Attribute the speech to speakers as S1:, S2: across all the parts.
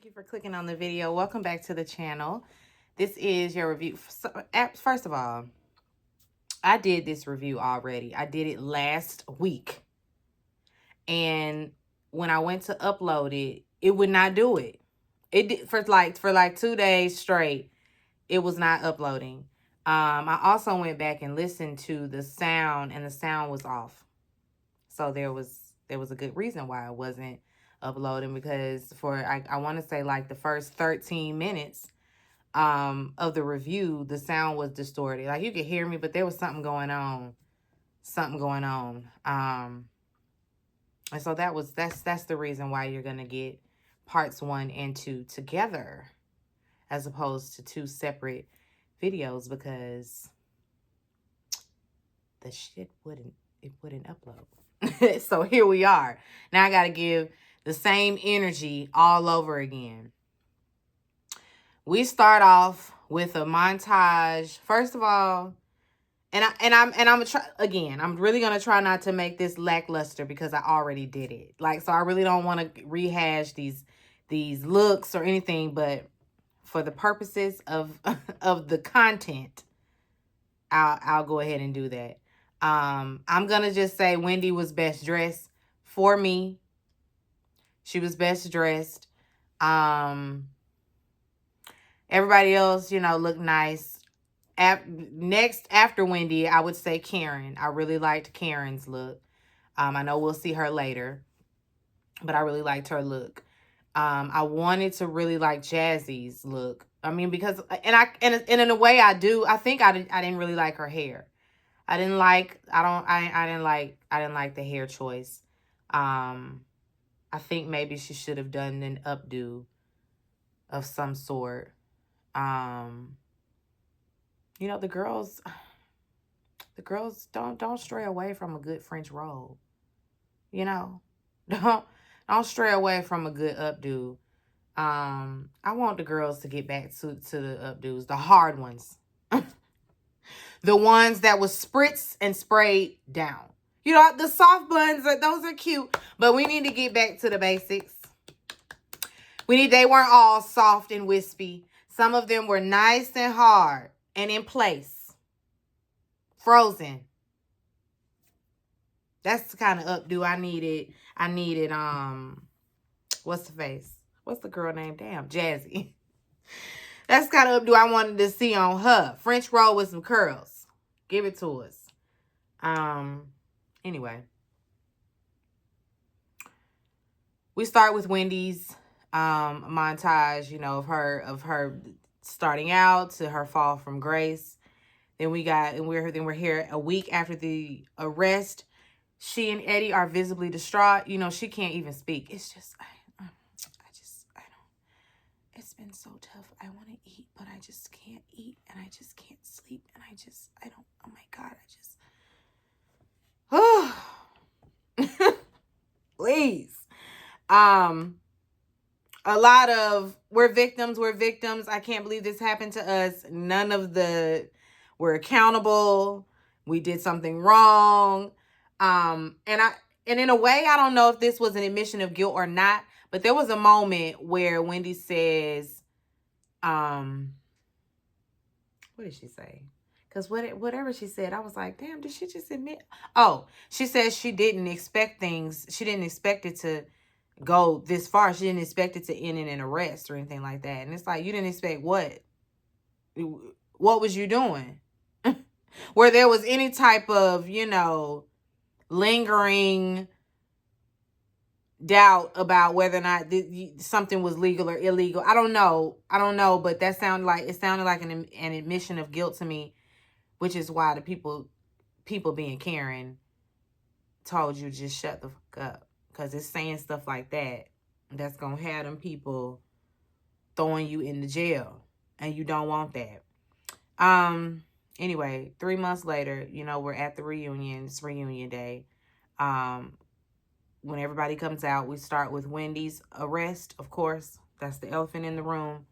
S1: Thank you for clicking on the video. Welcome back to the channel. This is your review. First of all, I did this review already. I did it last week. And when I went to upload it, it would not do it. It did for like 2 days straight. It was not uploading. I also went back and listened to the sound, and the sound was off. So there was a good reason why I wasn't uploading, because I want to say like the first 13 minutes of the review, the sound was distorted. Like you could hear me, but there was something going on. And so that's the reason why you're gonna get parts 1 and 2 together, as opposed to 2 separate videos, because the shit wouldn't upload. So here we are. Now I gotta give the same energy all over again. We start off with a montage. First of all, I'm gonna try again. I'm really gonna try not to make this lackluster, because I already did it. So I really don't want to rehash these looks or anything, but for the purposes of of the content, I'll go ahead and do that. I'm gonna just say Wendy was best dressed for me. She was best dressed. Everybody else, looked nice. Next after Wendy, I would say Karen. I really liked Karen's look. I know we'll see her later, but I really liked her look. I wanted to really like Jazzy's look. I mean, because and in a way I do. I think I didn't really like her hair. I didn't like the hair choice. I think maybe she should have done an updo of some sort. The girls don't stray away from a good French roll. Don't stray away from a good updo. I want the girls to get back to the updos, the hard ones. The ones that was spritzed and sprayed down. The soft buns, those are cute, but we need to get back to the basics. They weren't all soft and wispy. Some of them were nice and hard and in place. Frozen. That's the kind of updo I needed. What's the face? What's the girl name? Damn, Jazzy. That's the kind of updo I wanted to see on her. French roll with some curls. Give it to us. Anyway. We start with Wendy's montage, of her starting out to her fall from grace. Then we're here a week after the arrest. She and Eddie are visibly distraught. She can't even speak. It's just it's been so tough. I want to eat, but I just can't eat, and I just can't sleep, and oh my God, please. A lot of, we're victims. I can't believe this happened to us. We're accountable. We did something wrong. And in a way, I don't know if this was an admission of guilt or not, but there was a moment where Wendy says, what did she say? Because whatever she said, I was like, damn, did she just admit? Oh, she says she didn't expect things. She didn't expect it to go this far. She didn't expect it to end in an arrest or anything like that. And it's like, you didn't expect what? What was you doing? Where there was any type of, lingering doubt about whether or not something was legal or illegal. I don't know, but it sounded like an admission of guilt to me, which is why the people being Karen told you just shut the fuck up, because it's saying stuff like that that's gonna have them people throwing you in the jail, and you don't want that. Anyway, 3 months later, we're at the reunion. It's reunion day. When everybody comes out, we start with Wendy's arrest, of course. That's the elephant in the room.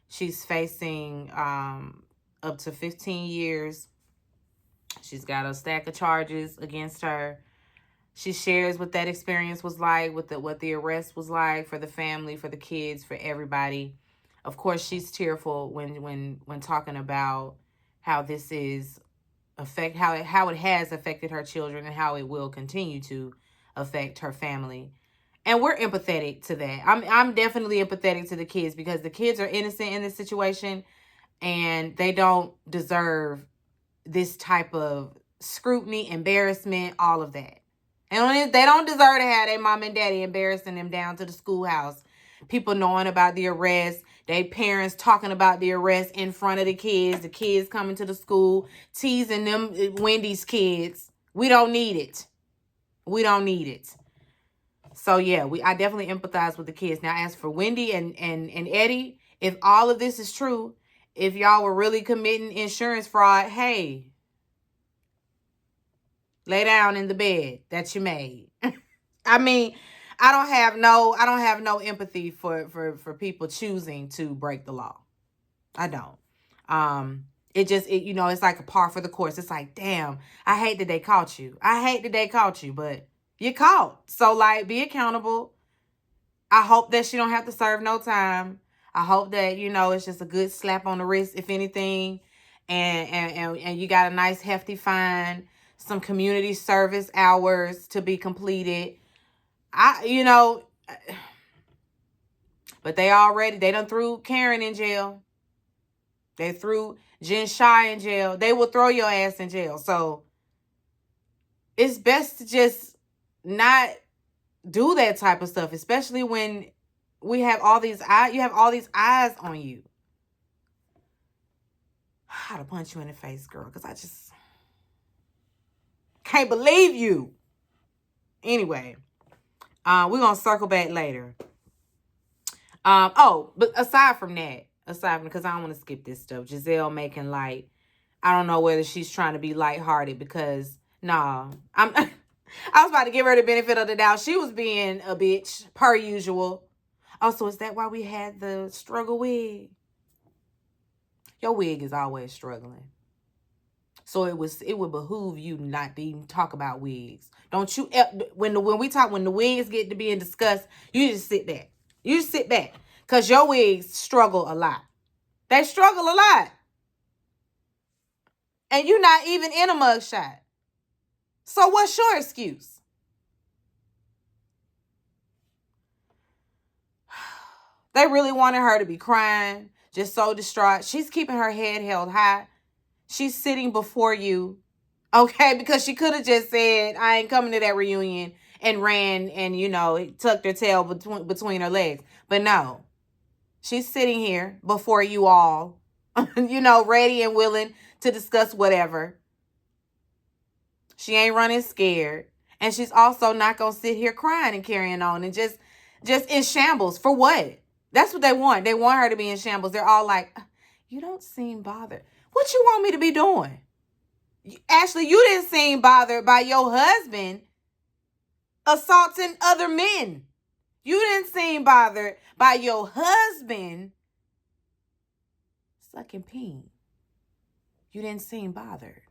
S1: She's facing up to 15 years. She's got a stack of charges against her. She shares what that experience was like, what the arrest was like for the family, for the kids, for everybody. Of course, she's tearful when talking about how this is how it has affected her children and how it will continue to affect her family. And we're empathetic to that. I'm definitely empathetic to the kids because the kids are innocent in this situation and they don't deserve this type of scrutiny, embarrassment, all of that. And they don't deserve to have their mom and daddy embarrassing them down to the schoolhouse. People knowing about the arrest, their parents talking about the arrest in front of the kids coming to the school, teasing them, Wendy's kids. We don't need it. We don't need it. So yeah, I definitely empathize with the kids. Now, as for Wendy and Eddie, if all of this is true, if y'all were really committing insurance fraud, hey, lay down in the bed that you made. I mean, I don't have no empathy for people choosing to break the law. I don't. It's like a par for the course. It's like, damn, I hate that they caught you. But you caught. So like, be accountable. I hope that she don't have to serve no time. I hope that, it's just a good slap on the wrist, if anything. And you got a nice hefty fine, some community service hours to be completed. But they done threw Karen in jail. They threw Jen Shai in jail. They will throw your ass in jail. So it's best to just not do that type of stuff, especially when you have all these eyes on you. I ought to punch you in the face, girl, because I just can't believe you. Anyway, we're going to circle back later. But aside from because I don't want to skip this stuff, Giselle making light. I don't know whether she's trying to be lighthearted because, I was about to give her the benefit of the doubt. She was being a bitch, per usual. Also, is that why we had the struggle wig? Your wig is always struggling. So it would behoove you not to even talk about wigs. Don't you, when the wigs get to being discussed, you just sit back. You just sit back. Because your wigs struggle a lot. They struggle a lot. And you're not even in a mugshot. So what's your excuse? They really wanted her to be crying, just so distraught. She's keeping her head held high. She's sitting before you, okay? Because she could have just said, I ain't coming to that reunion, and ran and, tucked her tail between her legs. But no, she's sitting here before you all, ready and willing to discuss whatever. She ain't running scared. And she's also not going to sit here crying and carrying on and just in shambles. For what? That's what they want. They want her to be in shambles. They're all like, you don't seem bothered. What you want me to be doing? Ashley, you didn't seem bothered by your husband assaulting other men. You didn't seem bothered by your husband sucking peen. You didn't seem bothered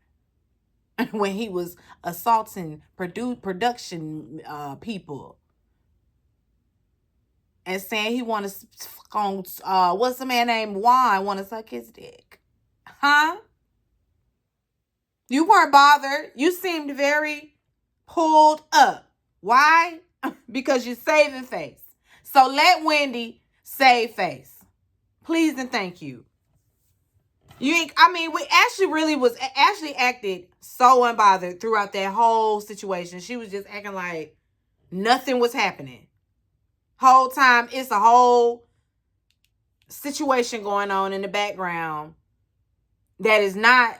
S1: when he was assaulting production people and saying he want to, what's the man named Juan, want to suck his dick. Huh? You weren't bothered. You seemed very pulled up. Why? Because you're saving face. So let Wendy save face. Please and thank you. Ashley acted so unbothered throughout that whole situation. She was just acting like nothing was happening. Whole time, it's a whole situation going on in the background that is not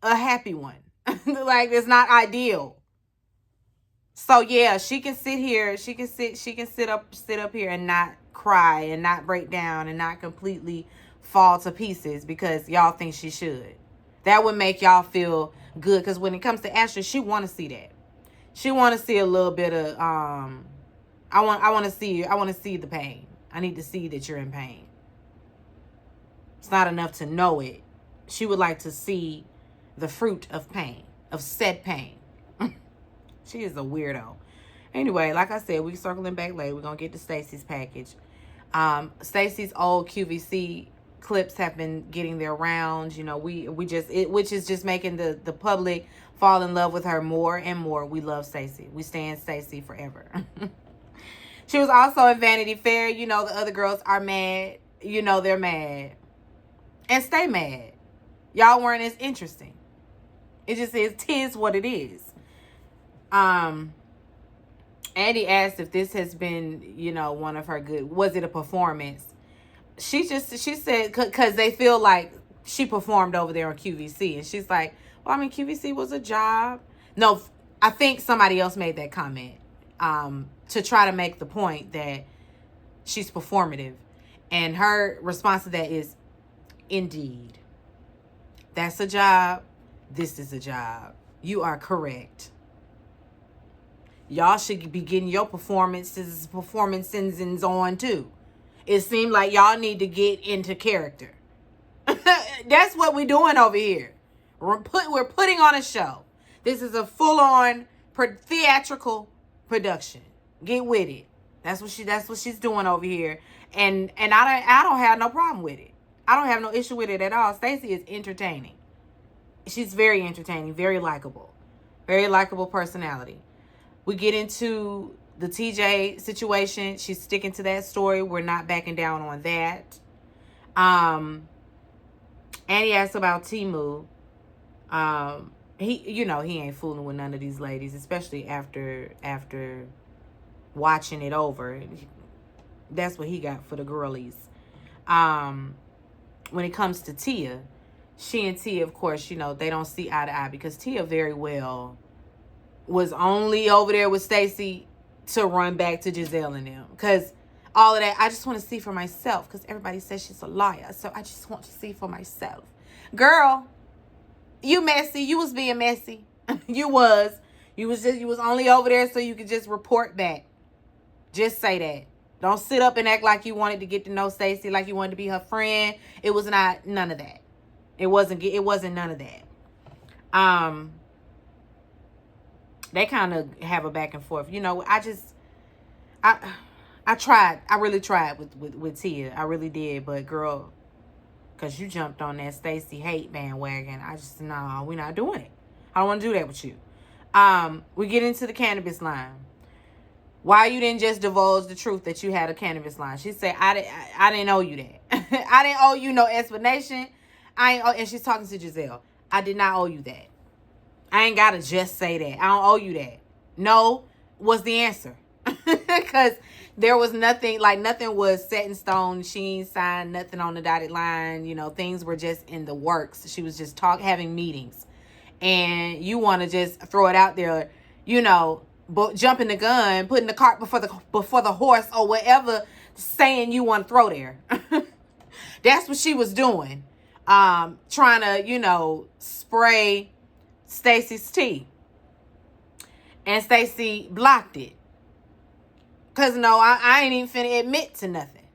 S1: a happy one. Like, it's not ideal. So yeah, she can sit here. She can sit up here and not cry and not break down and not completely fall to pieces because y'all think she should. That would make y'all feel good, because when it comes to Ashley, she want to see that. She want to see a little bit of I want to see the pain. I need to see that you're in pain. It's not enough to know it. She would like to see the fruit of pain, of said pain. She is a weirdo. Anyway, like I said, we circling back later. We're gonna get to Stacey's package. Stacey's old QVC clips have been getting their rounds. You know, which is just making the public fall in love with her more and more. We love Stacey. We stand Stacey forever. She was also in Vanity Fair. You know, the other girls are mad. You know, they're mad. And stay mad. Y'all weren't as interesting. It just is, 'tis what it is. Andy asked if this has been, you know, one of her good, was it a performance? She said, because they feel like she performed over there on QVC. And she's like, well, I mean, QVC was a job. No, I think somebody else made that comment to try to make the point that she's performative. And her response to that is, indeed. That's a job. This is a job. You are correct. Y'all should be getting your performances on too. It seemed like y'all need to get into character. That's what we're doing over here. We're putting on a show. This is a full-on theatrical production. Get with it. That's what she's doing over here. And I don't have no problem with it. I don't have no issue with it at all. Stacey is entertaining. She's very entertaining, very likable. Very likable personality. We get into the TJ situation. She's sticking to that story. We're not backing down on that. Annie asked about Timu. He ain't fooling with none of these ladies, especially after watching it over. That's what he got for the girlies. When it comes to Tia, she and Tia, of course, you know, they don't see eye to eye because Tia very well was only over there with Stacey to run back to Giselle and them. Because all of that, I just want to see for myself. Because everybody says she's a liar. So I just want to see for myself. Girl, you messy. You was being messy. You was. You was only over there so you could just report back. Just say that. Don't sit up and act like you wanted to get to know Stacey, like you wanted to be her friend. It was not none of that. It wasn't none of that. They kind of have a back and forth. You know, I tried. I really tried with Tia. I really did. But girl, because you jumped on that Stacey hate bandwagon, no, we're not doing it. I don't want to do that with you. We get into the cannabis line. Why you didn't just divulge the truth that you had a cannabis line? She said, I didn't owe you that. I didn't owe you no explanation. And she's talking to Giselle. I did not owe you that. I ain't got to just say that. I don't owe you that. No was the answer. Because there was nothing was set in stone. She ain't signed nothing on the dotted line. You know, things were just in the works. She was just having meetings. And you want to just throw it out there, you know, jumping the gun, putting the cart before the horse or whatever saying you want to throw there. That's what she was doing. Trying to, you know, spray Stacey's tea. And Stacey blocked it. Because, no, I ain't even finna admit to nothing.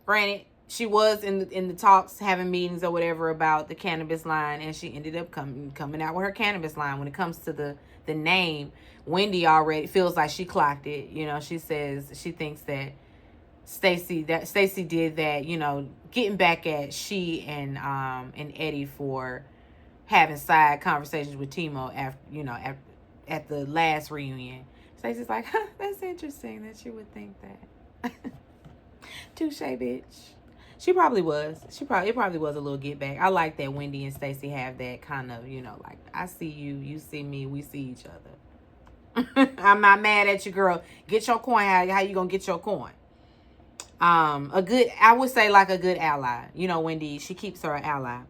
S1: Granted, she was in the talks, having meetings or whatever about the cannabis line, and she ended up coming out with her cannabis line. When it comes to the name, Wendy already feels like she clocked it. You know, she says she thinks that Stacey did that, you know, getting back at she and Eddie for having side conversations with Timo at the last reunion. Stacey's like, huh, that's interesting that you would think that. Touche, bitch. She probably was. It probably was a little get back. I like that Wendy and Stacey have that kind of, you know, like, I see you, you see me, we see each other. I'm not mad at you, girl. Get your coin. How you gonna get your coin? I would say like a good ally. You know, Wendy, she keeps her an ally.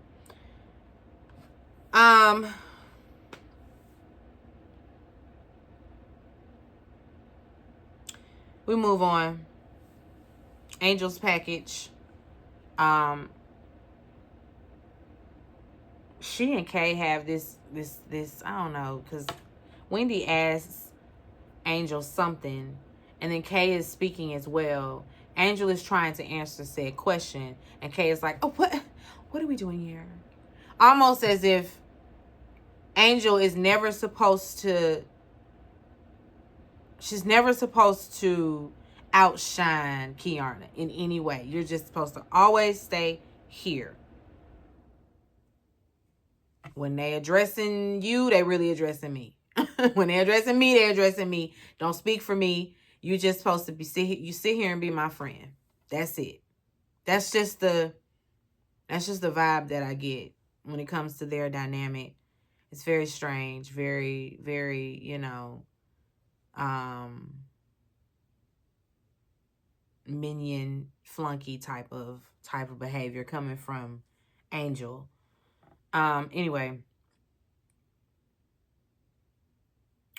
S1: We move on. Angel's package. She and Kay have this, I don't know, because Wendy asks Angel something, and then Kay is speaking as well. Angel is trying to answer said question, and Kay is like, oh, what are we doing here? Almost as if Angel is never supposed to, she's never supposed to outshine Kiana in any way. You're just supposed to always stay here. When they addressing you, they really addressing me. When they addressing me, they addressing me. Don't speak for me. You just supposed to be you sit here and be my friend. That's it. That's just the vibe that I get when it comes to their dynamic. It's very strange, very, very, minion flunky type of behavior coming from Angel. Anyway,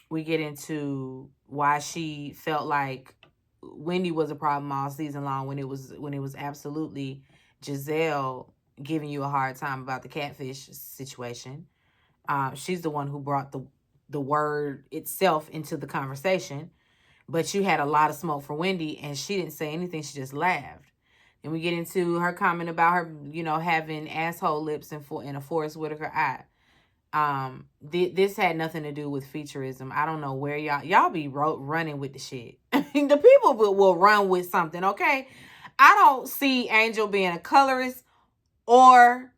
S1: we get into why she felt like Wendy was a problem all season long when it was absolutely Giselle giving you a hard time about the catfish situation. She's the one who brought the word itself into the conversation, but you had a lot of smoke for Wendy and she didn't say anything. She just laughed. And we get into her comment about her, having asshole lips and a Forrest Whitaker eye. This had nothing to do with featureism. I don't know where y'all be running with the shit. The people will run with something, okay? I don't see Angel being a colorist or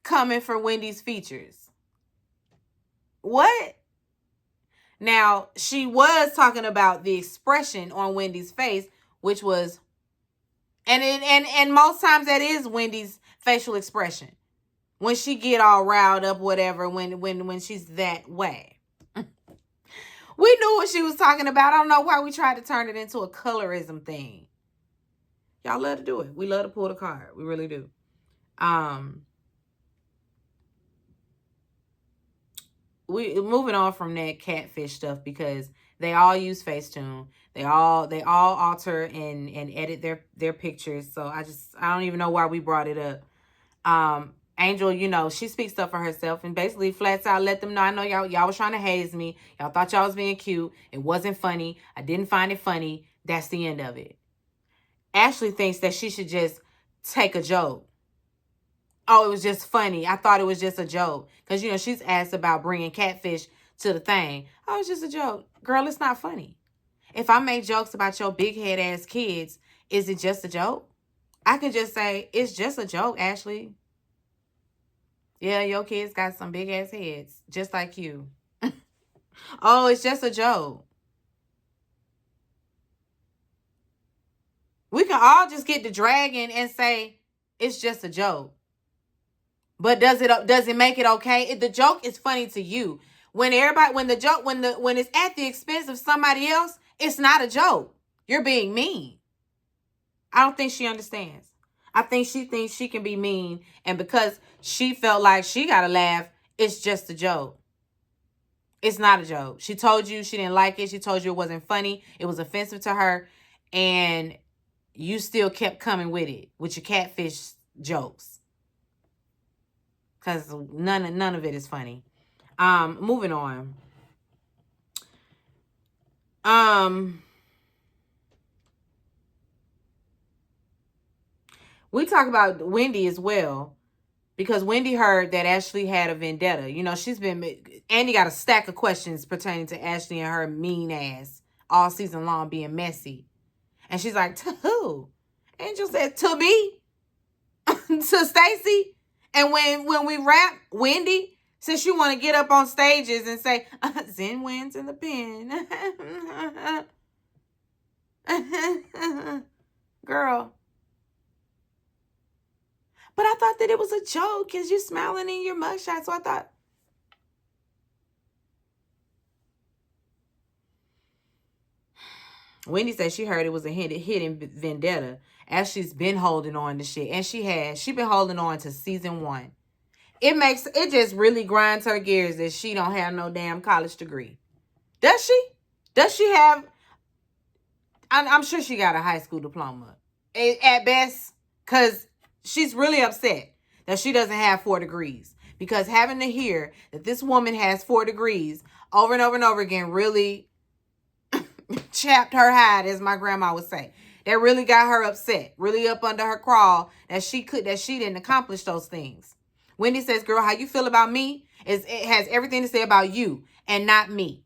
S1: coming for Wendy's features. What? Now, she was talking about the expression on Wendy's face, which was, and most times that is Wendy's facial expression. When she get all riled up, whatever, when she's that way. We knew what she was talking about. I don't know why we tried to turn it into a colorism thing. Y'all love to do it. We love to pull the card. We really do. We moving on from that catfish stuff because they all use Facetune. They all alter and edit their pictures. So I don't even know why we brought it up. Angel, she speaks up for herself and basically flats out let them know, I know y'all was trying to haze me. Y'all thought y'all was being cute. It wasn't funny. I didn't find it funny. That's the end of it. Ashley thinks that she should just take a joke. Oh, it was just funny. I thought it was just a joke. Because, she's asked about bringing catfish to the thing. Oh, it's just a joke. Girl, it's not funny. If I make jokes about your big head ass kids, is it just a joke? I could just say, it's just a joke, Ashley. Yeah, your kids got some big ass heads, just like you. Oh, it's just a joke. We can all just get the dragon and say, it's just a joke. But does it make it okay? If the joke is funny to you, when it's at the expense of somebody else, it's not a joke. You're being mean. I don't think she understands. I think she thinks she can be mean, and because she felt like she got to laugh, it's just a joke. It's not a joke. She told you she didn't like it. She told you it wasn't funny. It was offensive to her, and you still kept coming with it, with your catfish jokes. Because none of it is funny. Moving on. We talk about Wendy as well, because Wendy heard that Ashley had a vendetta. Andy got a stack of questions pertaining to Ashley and her mean ass all season long being messy. And she's like, to who? Angel said, to me? To Stacy? And when we rap, Wendy, since you want to get up on stages and say, Zen wins in the pen. Girl. But I thought that it was a joke because you're smiling in your mugshot. So I thought. Wendy said she heard it was a hidden vendetta. Ashley's been holding on to shit. And she has. She's been holding on to season 1. It just really grinds her gears that she don't have no damn college degree. Does she? Does she have? I'm sure she got a high school diploma. At best. Because she's really upset that she doesn't have 4 degrees. Because having to hear that this woman has 4 degrees over and over and over again really chapped her hide, as my grandma would say. That really got her upset. Really up under her crawl that she didn't accomplish those things. Wendy says, girl, how you feel about me It has everything to say about you and not me.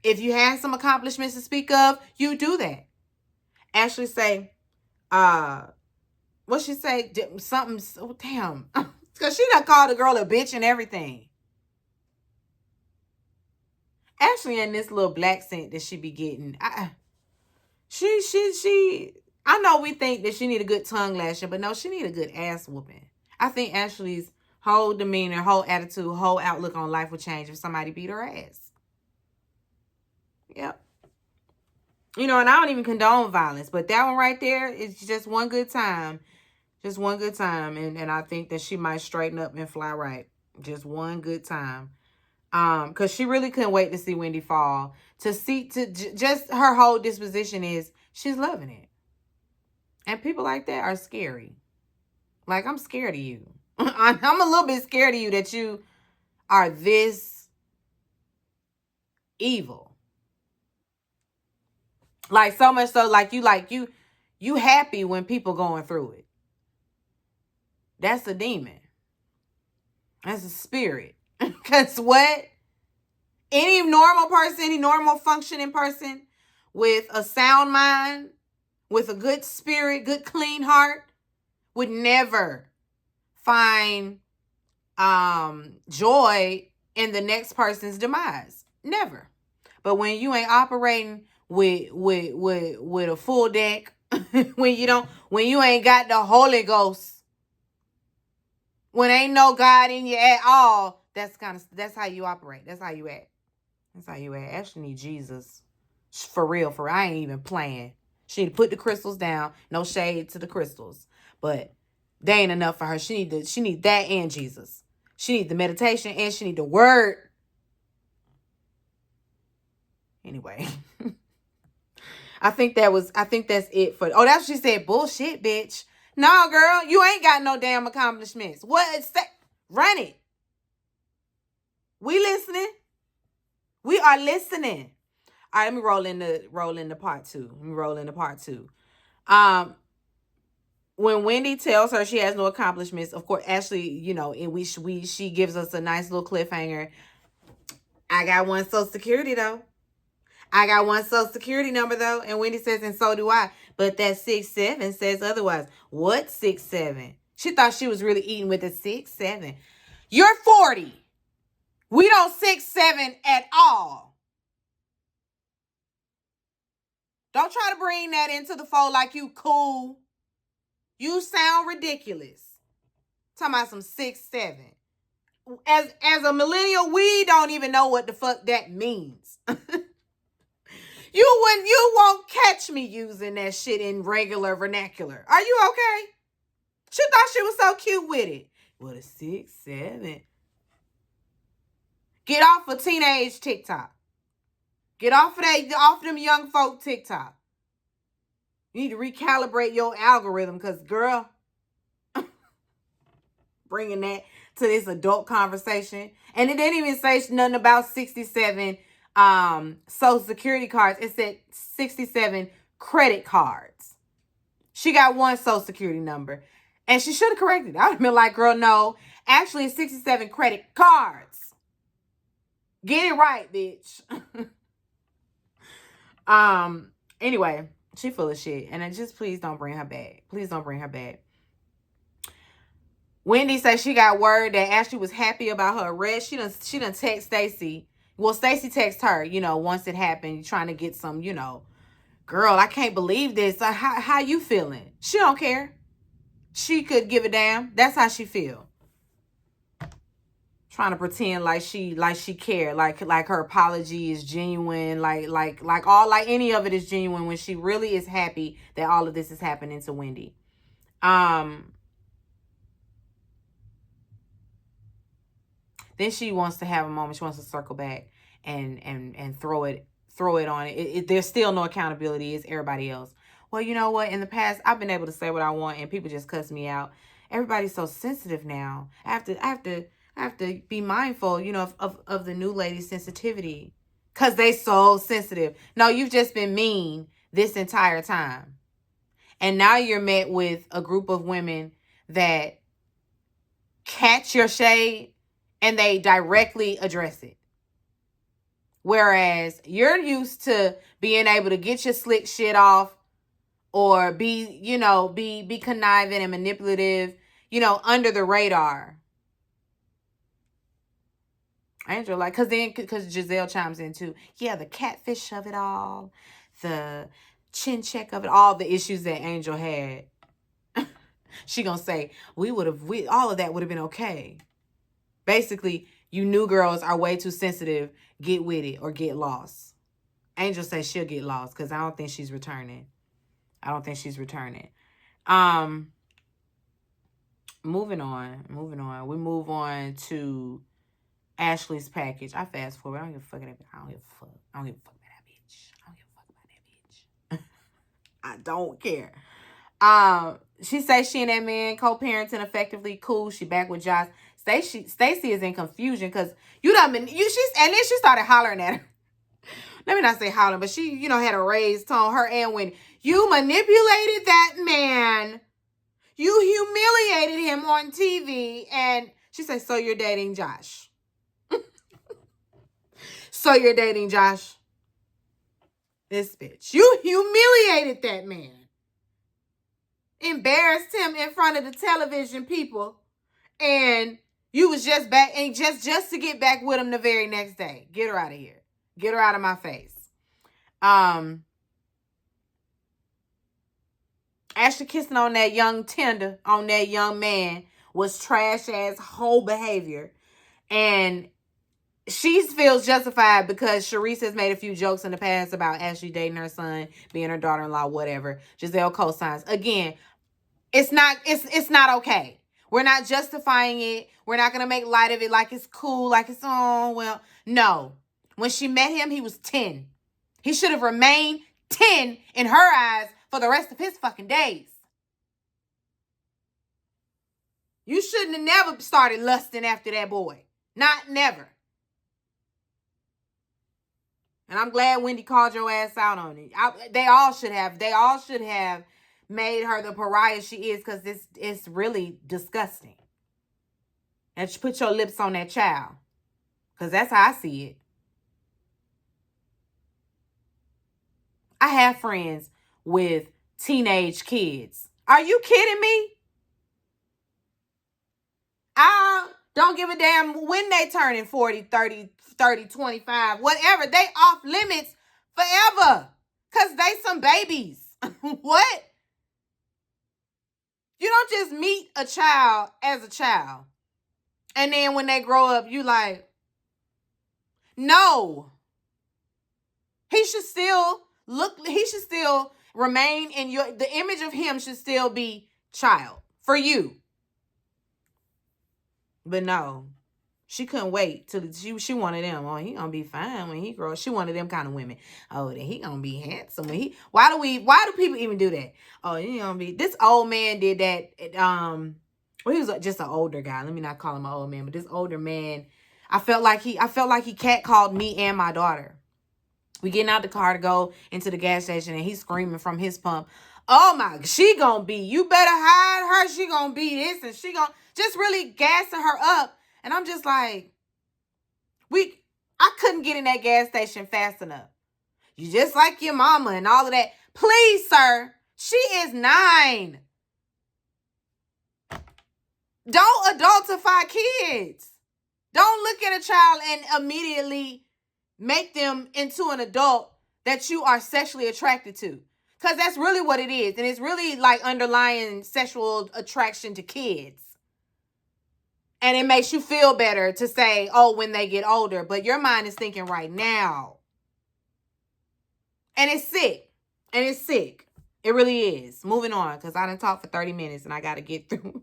S1: If you have some accomplishments to speak of, you do that. Ashley say, what she say? Something, oh, damn. Because she done called the girl a bitch and everything. Ashley and this little black scent that she be getting. I know we think that she need a good tongue lashing, but no, she need a good ass whooping. I think Ashley's whole demeanor, whole attitude, whole outlook on life would change if somebody beat her ass. Yep. You know, and I don't even condone violence, but that one right there is just one good time. Just one good time. And I think that she might straighten up and fly right. Just one good time. Because she really couldn't wait to see Wendy fall. Just her whole disposition is she's loving it. And people like that are scary. Like, I'm scared of you. I'm a little bit scared of you that you are this evil. Like, so much so, you happy when people going through it. That's a demon. That's a spirit. Because what? Any normal person, any normal functioning person with a sound mind, with a good spirit, good clean heart, would never find joy in the next person's demise. Never. But when you ain't operating with a full deck, when you ain't got the Holy Ghost, when ain't no God in you at all, that's how you operate. That's how you act. That's how you act. Ashley need Jesus. For real. I ain't even playing. She need to put the crystals down. No shade to the crystals. But they ain't enough for her. She need that and Jesus. She need the meditation and she need the word. Anyway. I think that's it for. Oh, that's what she said. Bullshit, bitch. No, girl, you ain't got no damn accomplishments. Run it. We listening. We are listening. All right, let me roll into part two. When Wendy tells her she has no accomplishments, of course, Ashley, and she gives us a nice little cliffhanger. I got one Social Security though. I got one Social Security number though, and Wendy says, and so do I. But that 6'7" says otherwise. What 6'7"? She thought she was really eating with a 6'7". You're 40. We don't 6'7" at all. Don't try to bring that into the fold like you cool. You sound ridiculous. Talking about some 6'7". As a millennial, we don't even know what the fuck that means. You won't catch me using that shit in regular vernacular. Are you okay? She thought she was so cute with it. What a 6'7". Get off of teenage TikTok. Get off of them young folk TikTok. You need to recalibrate your algorithm because, girl, bringing that to this adult conversation. And it didn't even say nothing about 67 Social Security cards. It said 67 credit cards. She got one Social Security number. And she should have corrected it. I would have been like, girl, no. Actually, it's 67 credit cards. Get it right, bitch. Anyway, she full of shit. And just please don't bring her back. Please don't bring her back. Wendy says she got word that Ashley was happy about her arrest. She done text Stacy. Well, Stacy texted her, once it happened, trying to get some, girl, I can't believe this. How you feeling? She don't care. She could give a damn. That's how she feel. Trying to pretend like she care, like her apology is genuine, like any of it is genuine when she really is happy that all of this is happening to Wendy. Then she wants to have a moment. She wants to circle back and throw it on it. There's still no accountability. It's everybody else. Well, you know what? In the past, I've been able to say what I want, and people just cuss me out. Everybody's so sensitive now. I have to be mindful, of the new lady's sensitivity, cause they so sensitive. No, you've just been mean this entire time, and now you're met with a group of women that catch your shade and they directly address it. Whereas you're used to being able to get your slick shit off, or be conniving and manipulative, under the radar. Angel, like, because Giselle chimes in too. Yeah, the catfish of it all, the chin check of it, all the issues that Angel had. She gonna say, all of that would have been okay. Basically, you new girls are way too sensitive. Get with it or get lost. Angel says she'll get lost because I don't think she's returning. Moving on. We move on to Ashley's package. I fast forward. I don't give a fuck about that bitch. I don't give a fuck about that bitch. I don't care. She says she and that man co-parenting effectively. Cool. She back with Josh. Stacy is in confusion because and then she started hollering at her. Let me not say hollering, but she, had a raised tone. Her and when you manipulated that man, you humiliated him on TV, and she said, "So you're dating Josh? So you're dating Josh? This bitch, you humiliated that man." Embarrassed him in front of the television people, and you was just back and just to get back with him the very next day. Get her out of here. Get her out of my face. Ashley kissing on that young tender, on that young man, was trash ass whole behavior, and she feels justified because Sharice has made a few jokes in the past about Ashley dating her son, being her daughter-in-law, whatever. Giselle co-signs. Again, it's not okay. We're not justifying it. We're not going to make light of it like it's cool, like it's, oh, well. No. When she met him, he was 10. He should have remained 10 in her eyes for the rest of his fucking days. You shouldn't have never started lusting after that boy. Never. And I'm glad Wendy called your ass out on it. They all should have made her the pariah she is, because it's really disgusting. And put your lips on that child, because that's how I see it. I have friends with teenage kids. Are you kidding me? I don't give a damn when they turning 40, 30, 25, whatever. They off limits forever, because they some babies. What? You don't just meet a child as a child, and then when they grow up, you like, no. He should still remain in the image of him should still be child for you. But no, she couldn't wait till she wanted them. Oh, he gonna be fine when he grows. She wanted them kind of women. Oh, then he gonna be handsome. Why do people even do that? Oh, he gonna be, this old man did that. Well, he was just an older guy. Let me not call him an old man, but this older man, I felt like he catcalled me and my daughter. We getting out the car to go into the gas station, and he's screaming from his pump, "Oh my, she gonna be, you better hide her. She gonna be this, and she gonna," just really gassing her up. And I'm just like, I couldn't get in that gas station fast enough. You just like your mama and all of that. Please, sir, she is 9. Don't adultify kids. Don't look at a child and immediately make them into an adult that you are sexually attracted to. Because that's really what it is. And it's really like underlying sexual attraction to kids. And it makes you feel better to say, oh, when they get older. But your mind is thinking right now. And it's sick. It really is. Moving on, because I done talked for 30 minutes and I got to get through.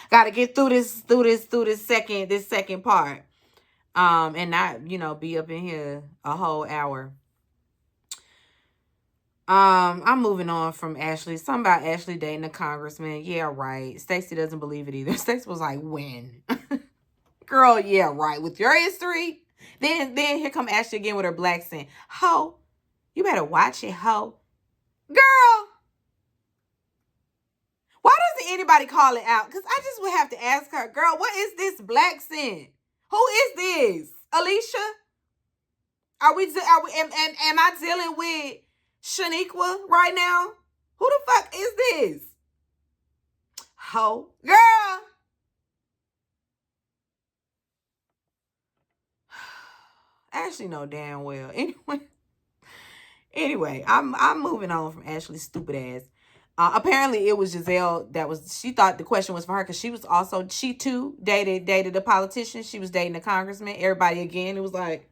S1: this second part. And not, be up in here a whole hour. I'm moving on from Ashley. Something about Ashley dating a congressman. Yeah, right. Stacey doesn't believe it either. Stacey was like, when? Girl, yeah, right. With your history. Then here come Ashley again with her black scent. Ho, you better watch it, ho. Girl, why doesn't anybody call it out? Because I just would have to ask her, girl, what is this black scent? Who is this? Alicia? Am I dealing with Shaniqua right now? Who the fuck is this? Ho. Girl. Ashley know damn well. Anyway, I'm moving on from Ashley's stupid ass. Apparently it was Giselle she thought the question was for her because she too dated a politician. She was dating a congressman. Everybody again, it was like,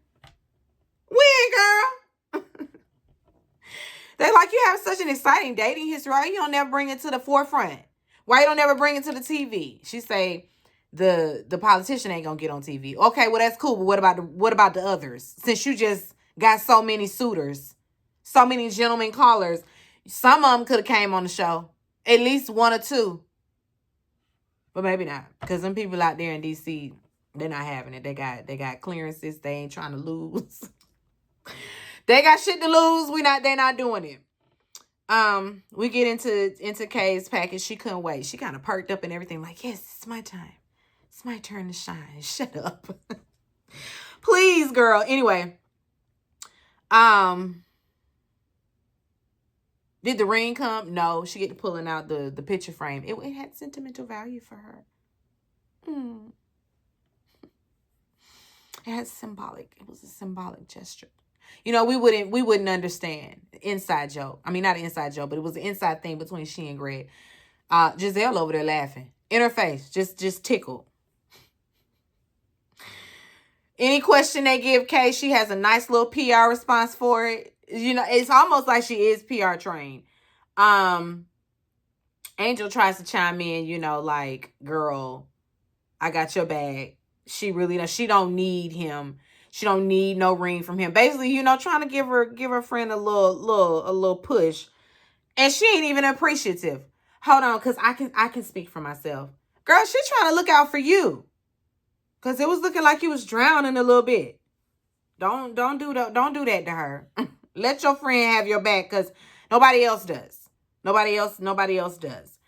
S1: when, girl? They like, you have such an exciting dating history. Why you don't never bring it to the forefront? Why you don't never bring it to the TV? She say the politician ain't gonna get on TV. Okay, well that's cool. But what about the others? Since you just got so many suitors, so many gentlemen callers, some of them could have came on the show. At least one or two. But maybe not. Because them people out there in DC, they're not having it. They got clearances. They ain't trying to lose. They got shit to lose. They're not doing it. We get into Kay's package. She couldn't wait. She kind of perked up and everything, like, yes, it's my time. It's my turn to shine. Shut up. Please, girl. Anyway. Did the ring come? No. She get to pulling out the picture frame. It had sentimental value for her. It was a symbolic gesture. You know, we wouldn't understand. Inside joke. I mean, not an inside joke, but it was an inside thing between she and Greg. Giselle over there laughing. In her face. Just tickled. Any question they give Kay, she has a nice little PR response for it. You know, it's almost like she is PR trained. Angel tries to chime in, you know, like, girl, I got your bag. She don't need him. She don't need no ring from him. Basically, you know, trying to give her friend a little push. And she ain't even appreciative. Hold on, because I can speak for myself. Girl, she trying to look out for you. Because it was looking like you was drowning a little bit. Don't do that to her. Let your friend have your back, because nobody else does. Nobody else does.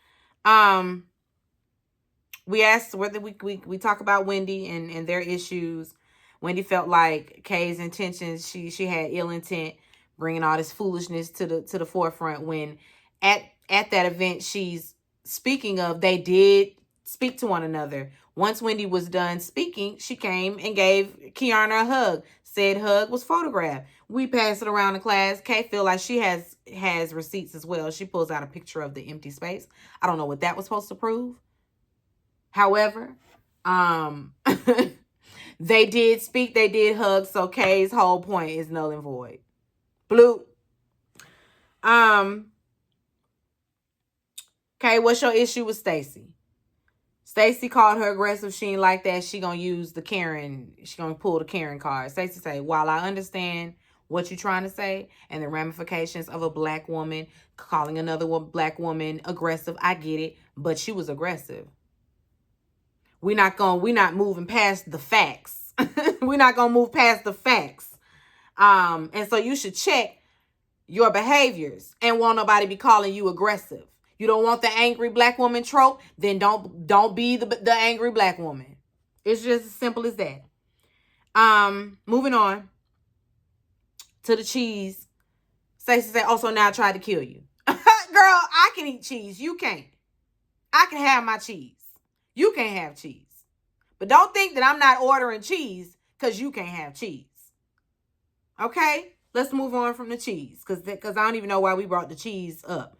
S1: We asked whether we talk about Wendy and their issues. Wendy felt like Kay's intentions, she had ill intent, bringing all this foolishness to the forefront. When at that event she's speaking of, they did speak to one another. Once Wendy was done speaking, she came and gave Kiana a hug. Said hug was photographed. We passed it around the class. Kay feel like she has receipts as well. She pulls out a picture of the empty space. I don't know what that was supposed to prove. However, they did speak, they did hug, so Kay's whole point is null and void. Blue. Kay, what's your issue with Stacy? Stacy called her aggressive. She ain't like that. She gonna use the Karen. She gonna pull the Karen card. Stacy say, while I understand what you're trying to say and the ramifications of a black woman calling another black woman aggressive, I get it. But she was aggressive. We're not moving past the facts. We're not gonna move past the facts. And so you should check your behaviors and won't nobody be calling you aggressive. You don't want the angry black woman trope, then don't be the angry black woman. It's just as simple as that. Moving on to the cheese. Stacey said, also now I tried to kill you. Girl, I can eat cheese. You can't. I can have my cheese. You can't have cheese. But don't think that I'm not ordering cheese because you can't have cheese. Okay? Let's move on from the cheese because I don't even know why we brought the cheese up.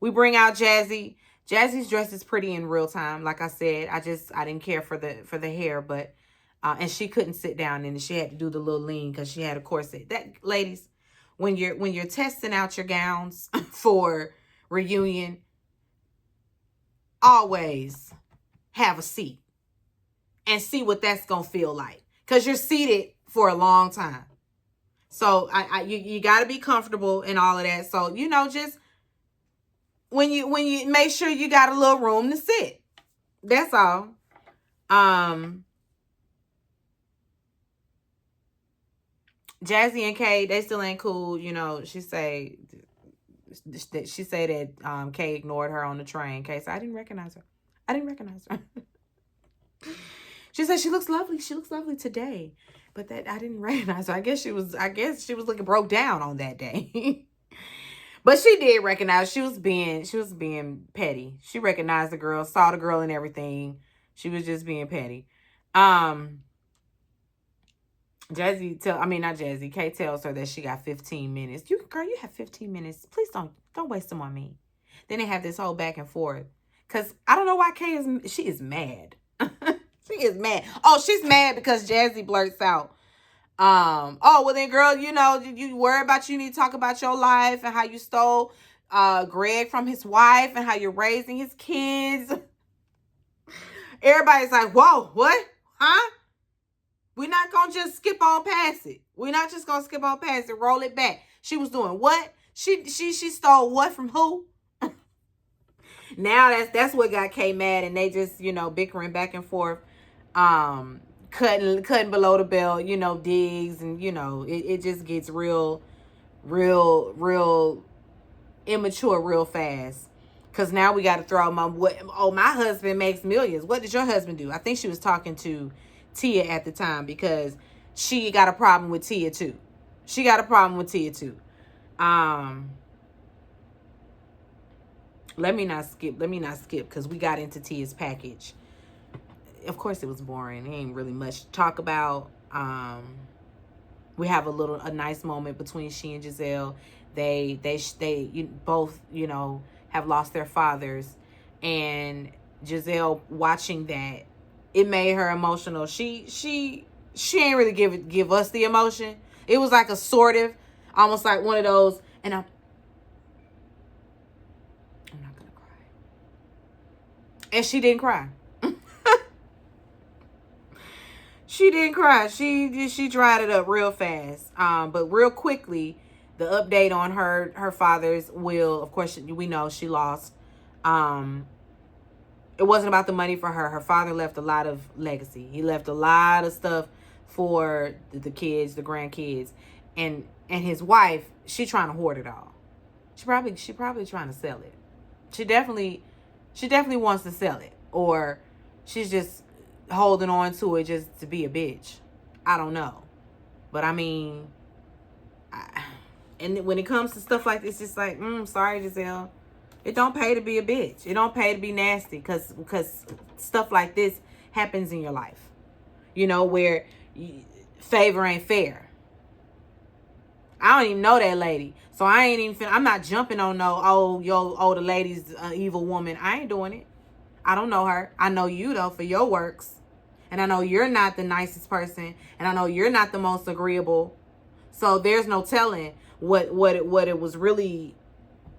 S1: We bring out Jazzy. Jazzy's dress is pretty in real time. Like I said, I didn't care for the hair, but and she couldn't sit down and she had to do the little lean because she had a corset. That, ladies, when you're testing out your gowns for reunion, always have a seat and see what that's gonna feel like, because you're seated for a long time. So you got to be comfortable and all of that. So, you know, just when you make sure you got a little room to sit. That's all. Jazzy and Kay, they still ain't cool. You know, she say that Kay ignored her on the train. Kay said, I didn't recognize her. She said she looks lovely. She looks lovely today. But that I didn't recognize her. I guess she was looking broke down on that day. But she did recognize she was being petty. She recognized the girl, saw the girl and everything. She was just being petty. Kay tells her that she got 15 minutes. Girl, you have 15 minutes. Please don't waste them on me. Then they have this whole back and forth. Cause I don't know why she is mad. She is mad. Oh, she's mad because Jazzy blurts out, oh, well then girl, you worry about, you need to talk about your life and how you stole Greg from his wife and how you're raising his kids. Everybody's like, whoa, what? Huh? We're not going to just skip on past it. We're not just going to skip on past it. Roll it back. She was doing what? She stole what from who? Now that's what got Kay mad, and they just, bickering back and forth, cutting below the belt, digs, and, it just gets real immature real fast. Because now we got to throw my husband makes millions. What did your husband do? I think she was talking to Tia at the time, because she got a problem with Tia too. Let me not skip because we got into Tia's package. Of course it was boring. There ain't really much to talk about. We have a nice moment between she and Giselle. They both, have lost their fathers, and Giselle watching that, it made her emotional. She ain't really give us the emotion. It was like a sort of, almost like one of those, and I'm not gonna cry. And she didn't cry. She didn't cry. She dried it up real fast. But real quickly, the update on her father's will. Of course, we know she lost. It wasn't about the money for her. Her father left a lot of legacy. He left a lot of stuff for the kids, the grandkids, and his wife. She trying to hoard it all. She probably trying to sell it. She definitely wants to sell it, or she's just holding on to it just to be a bitch. I don't know, but I mean, and when it comes to stuff like this, it's like, sorry, Giselle. It don't pay to be a bitch. It don't pay to be nasty, because stuff like this happens in your life. Where favor ain't fair. I don't even know that lady. So I'm not jumping on the lady's evil woman. I ain't doing it. I don't know her. I know you though for your works. And I know you're not the nicest person. And I know you're not the most agreeable. So there's no telling what it was really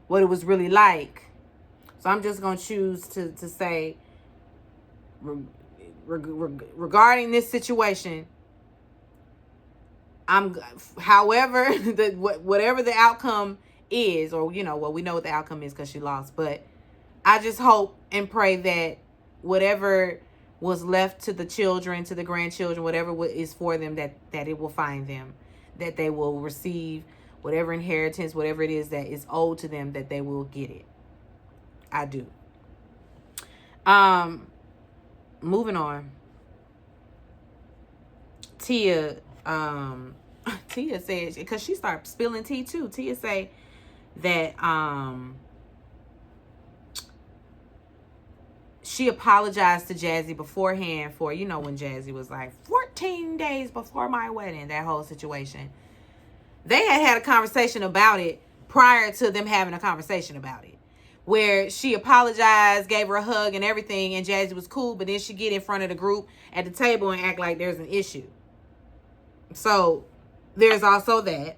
S1: like. So I'm just going to choose to say, regarding this situation, however, whatever the outcome is, or, we know what the outcome is because she lost. But I just hope and pray that whatever was left to the children, to the grandchildren, whatever is for them, that it will find them, that they will receive whatever inheritance, whatever it is that is owed to them, that they will get it. I do. Moving on. Tia said, because she started spilling tea too. Tia say that she apologized to Jazzy beforehand for, when Jazzy was like 14 days before my wedding, that whole situation. They had a conversation about it prior to them having a conversation about it, where she apologized, gave her a hug and everything, and Jazzy was cool, but then she get in front of the group at the table and act like there's an issue. So there's also that.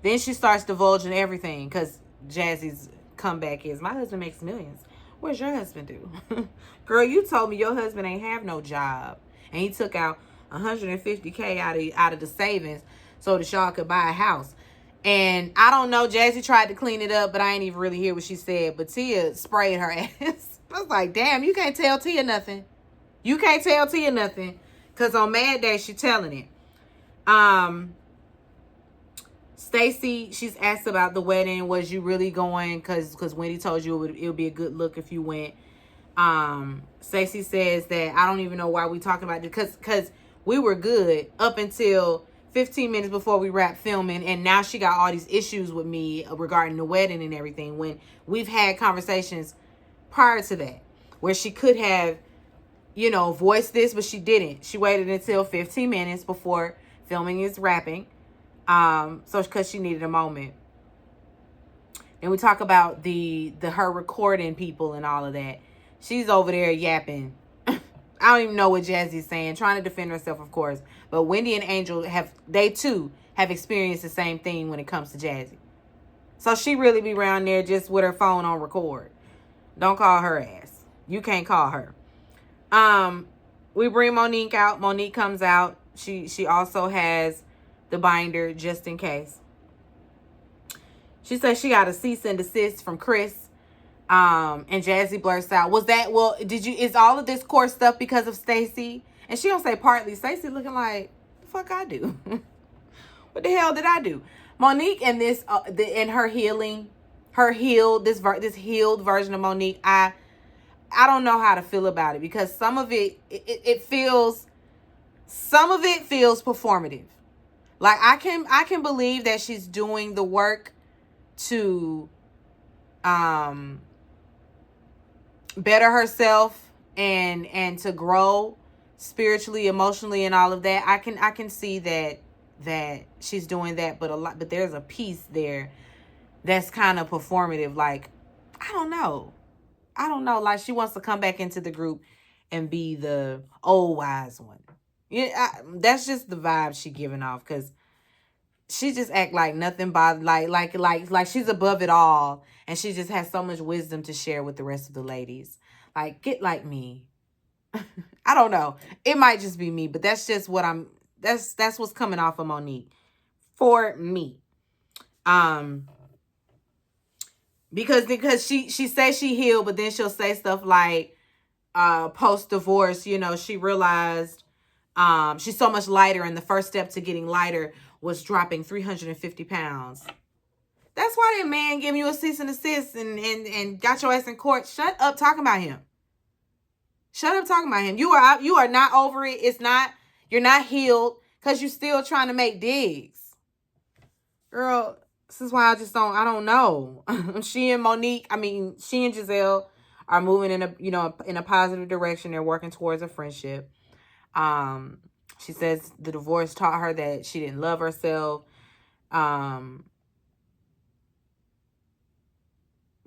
S1: Then she starts divulging everything, because Jazzy's comeback is, my husband makes millions. What's your husband do? Girl, you told me your husband ain't have no job, and he took out $150K out of the savings so that y'all could buy a house. And I don't know, Jazzy tried to clean it up, but I ain't even really hear what she said. But Tia sprayed her ass. I was like, damn, you can't tell Tia nothing. You can't tell Tia nothing, because on Mad Day, she telling it. Stacy, she's asked about the wedding. Was you really going? Because Wendy told you it would be a good look if you went. Stacy says that I don't even know why we talking about it, because we were good up until 15 minutes before we wrapped filming, and now she got all these issues with me regarding the wedding and everything, when we've had conversations prior to that where she could have, voiced this, but she didn't. She waited until 15 minutes before filming is wrapping, so because she needed a moment. And we talk about the her recording people and all of that. She's over there yapping. I don't even know what Jazzy's saying, trying to defend herself, of course. But Wendy and Angel they too have experienced the same thing when it comes to Jazzy. So she really be around there just with her phone on record. Don't call her ass. You can't call her. We bring Monique out. Monique comes out. She also has the binder just in case. She says she got a cease and desist from Chris. And Jazzy blurts out, is all of this court stuff because of Stacy? And she don't say partly. Stacy looking like, the fuck I do? What the hell did I do? Monique and this, and her healing, this healed version of Monique, I don't know how to feel about it, because some of it feels performative. Like I can believe that she's doing the work to better herself and to grow spiritually, emotionally, and all of that. I can see that she's doing that, but there's a piece there that's kind of performative. Like, I don't know. Like, she wants to come back into the group and be the old wise one. Yeah, that's just the vibe she giving off, because she just act like nothing bothered, like she's above it all, and she just has so much wisdom to share with the rest of the ladies. Like, get like me. I don't know. It might just be me, but that's just what that's what's coming off of Monique for me. Because she says she healed, but then she'll say stuff like, post divorce, she realized she's so much lighter, and the first step to getting lighter was dropping 350 pounds. That's why that man giving you a cease and desist and got your ass in court. Shut up talking about him. Shut up talking about him. You are not over it. You're not healed, because you're still trying to make digs. Girl, this is why I don't know. She and Giselle are moving in a positive direction. They're working towards a friendship. She says the divorce taught her that she didn't love herself.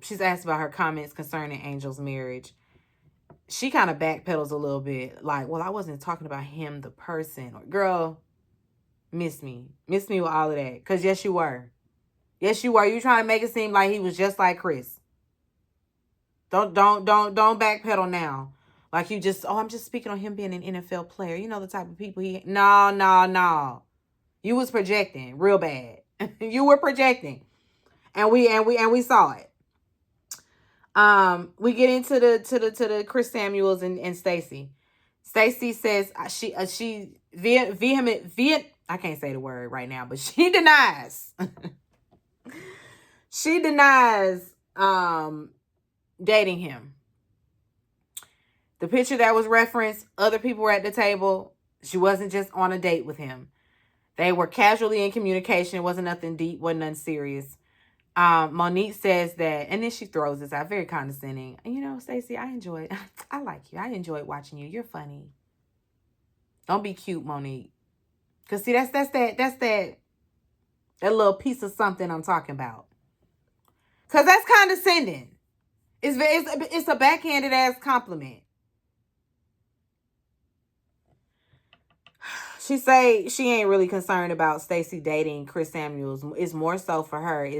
S1: She's asked about her comments concerning Angel's marriage. She kind of backpedals a little bit. Like, well, I wasn't talking about him, the person. Girl, miss me with all of that. Because yes, you were. Yes, you were. You trying to make it seem like he was just like Chris. Don't backpedal now. Like you just, I'm just speaking on him being an NFL player. You know the type of people he... No. You was projecting real bad. You were projecting. And we saw it. We get into the Chris Samuels and Stacy. Stacy says she vehement I can't say the word right now, but she denies. She denies dating him. The picture that was referenced, other people were at the table. She wasn't just on a date with him. They were casually in communication. It wasn't nothing deep, wasn't nothing serious. Monique says that, and then she throws this out, very condescending. Stacey, I like you. I enjoyed watching you. You're funny. Don't be cute, Monique. Cause see, that's that little piece of something I'm talking about. Cause that's condescending. It's a backhanded ass compliment. She say she ain't really concerned about Stacy dating Chris Samuels. It's more so for her.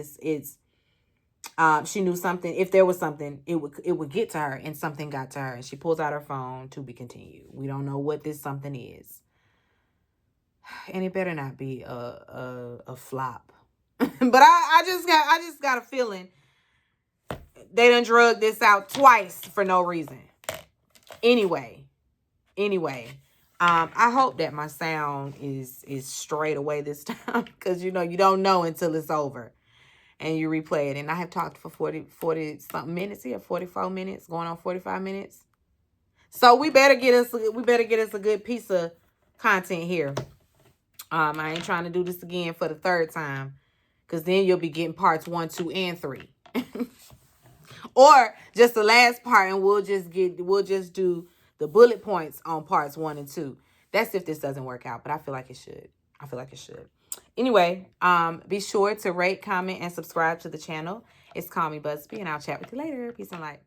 S1: She knew something. If there was something, it would get to her, and something got to her, and she pulls out her phone. To be continued. We don't know what this something is, and it better not be a flop. But I just got a feeling they done drug this out twice for no reason. Anyway. I hope that my sound is straight away this time, because you know you don't know until it's over and you replay it. And I have talked for 40 something minutes here, 44 minutes, going on 45 minutes. So we better get us a good piece of content here. I ain't trying to do this again for the third time, because then you'll be getting parts 1, 2, and 3. Or just the last part, and we'll just do the bullet points on parts 1 and 2. That's if this doesn't work out, but I feel like it should. Anyway, be sure to rate, comment, and subscribe to the channel. It's Call Me Busby, and I'll chat with you later. Peace and light.